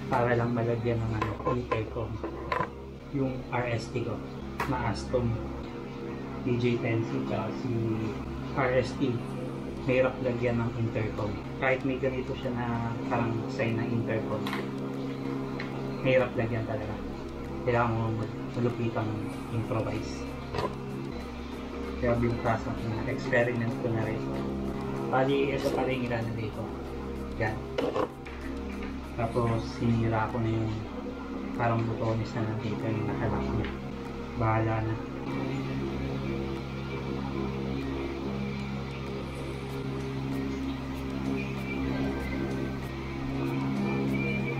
para lang malagyan ng intercom yung RST ko na Aston DJ10C at si RST. Mahirap lagyan ng intercom kahit may ganito siya na parang sign ng intercom, mahirap lagyan talaga. Kailangan mo malupitang improvise. Kaya binutasan ko na, experiment ko na rin. Bali, ito pala yung ilalagay ko. Yan. Tapos, sinira ko na yung parang butones na nandito yung nakalak niya. Bahala na.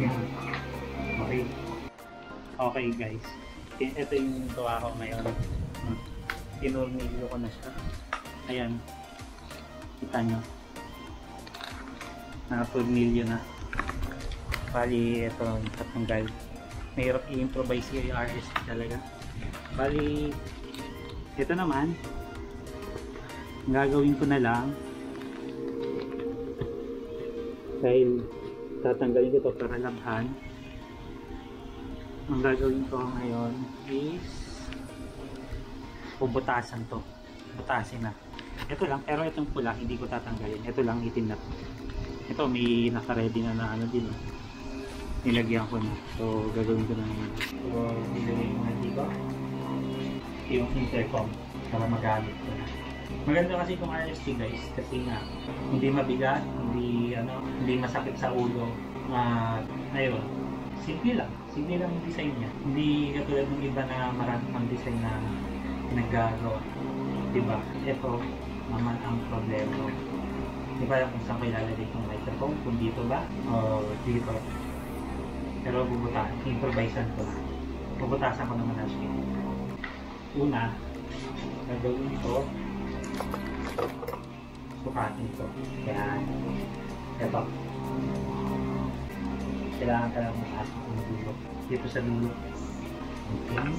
Yan. Okay. Okay guys. Ito yung gawa ko ngayon. Tinurnilyo ko na siya. Ayan. Kita nyo. Nakaturnilyo na. Bali, ito tatanggal. Mahirap i-improvise yung RST talaga. Bali, ito naman. Gagawin ko na lang. Dahil tatanggalin ko ito para labhan. Ang gagawin ko ngayon is bubutasan to. Butasin na. Ito lang, pero itong pula hindi ko tatanggalin. Ito lang itim na to. Ito may naka-ready na ano din. Nilagyan ko na. So gagawin ko na ngayon. So nilagyan ko na dito yung intercom para magamit ko na. Maganda kasi itong RST guys kasi nga hindi mabigat, hindi masakit sa ulo. Ayun. Simple lang yung design niya. Hindi katulad ng iba na marami pang design na naggagawa. Diba? Ito naman ang problema. Di ba alam kung saan ko ilalagay itong microphone? Kung dito ba? O dito? Pero improvisean ko na. Bubutasan ko naman na siya. Una, gagawin ito. Sukatin ito. Kaya, ito. Kailangan ka lang mataas ng dulo. Dito sa dulo. Okay.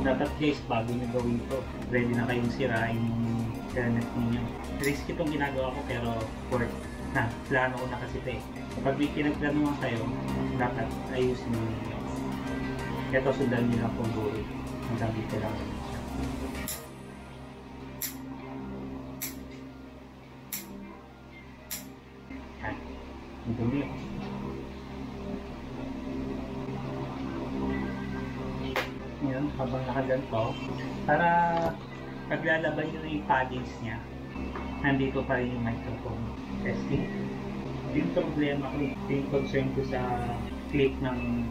Dapat guys, bago nyo gawin ito, ready na kayong sirain yung helmet ninyo. Risk itong ginagawa ko pero worth na. Plano ko na kasi ito eh. Kapag may pinagplanuhan kayo, dapat ayusin nyo ninyo. Ito sundan nyo lang kung buhay. Hanggang dito lang naman siya. Yan. Ang dumi oh. Yun, habang nakaganto, para paglalaban nyo yung paddings niya, nandito pa rin yung microphone testing. Yung problema ko, yung concern ko sa clip ng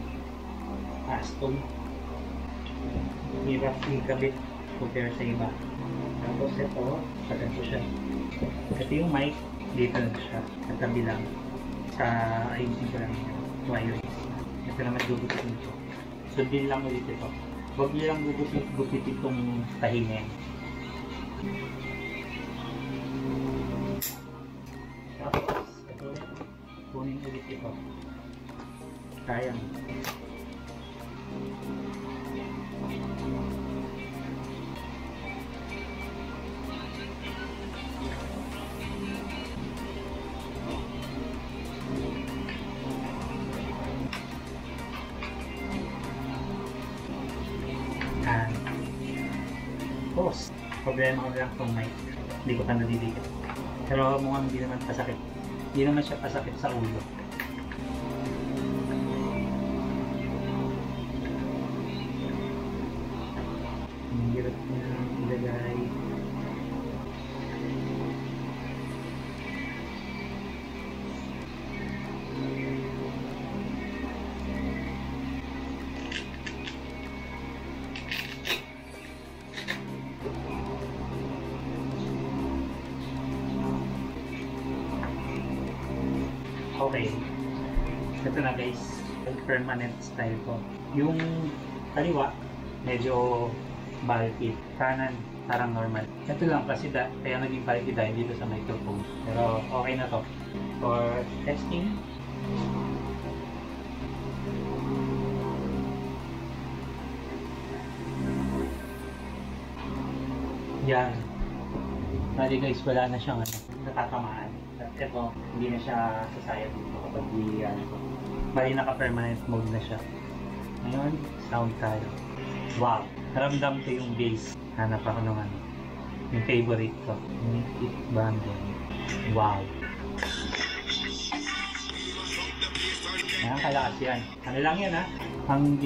Aston, hirap ikabit compare sa iba. Tapos ito, sa ganito siya. Ito yung mic, dito lang siya, nagtabi lang sa ayusin ko lang yung wireless. Ito naman gugupitin ito. So din lang ulit ito. Huwag nyo lang gupit itong tahinga. Tapos, ito ulit. Kunin ulit ito. Kaya mo. Post. Problema ko lang itong mic. Hindi ko pa nadidikit. Pero mukhang hindi naman pasakit. Hindi naman siya pasakit sa ulo. Ang hirap na ilagay. Okay. Ito na guys. Yung permanent style ko. Yung kaliwa, medyo bulky. Kanan, parang normal. Ito lang kasi kaya naging bulky dahil dito sa microphone. Pero okay na to. For testing. Yan. Bali guys, wala na siyang natatamaan. At ito, hindi na siya sasayang dito kapag ko. Bali naka-permanent mode na siya. Ngayon, sound tayo. Wow! Naramdam ko yung bass. Hanap ako ng yung favorite ko. Mythic Bundle. Wow! Ayan, kalakas yan. Ano lang yan ha? Ang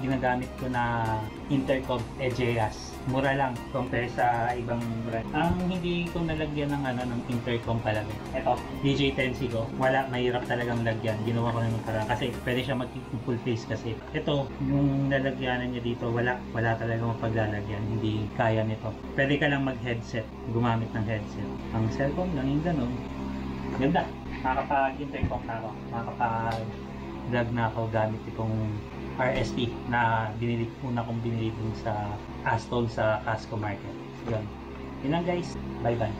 ginagamit ko na intercom Egeas. Mura lang compare sa ibang brand. Ang hindi ko nalagyan ng intercom talaga. Ito, DJ10C ko. Wala, mahirap talagang lagyan. Ginawa ko na nung parang kasi pwede siya magiging full face kasi. Ito, yung nalagyanan niya dito, wala talagang mapaglalagyan. Hindi kaya nito. Pwede ka lang mag-headset, gumamit ng headset. Ang cellphone lang yung ganun. Ganda. Makakapag-intercom na ako. Makakapag-vlog na ako gamit itong RST na una kong binili dun sa Astol sa Casco Market. Yun lang guys. Bye bye.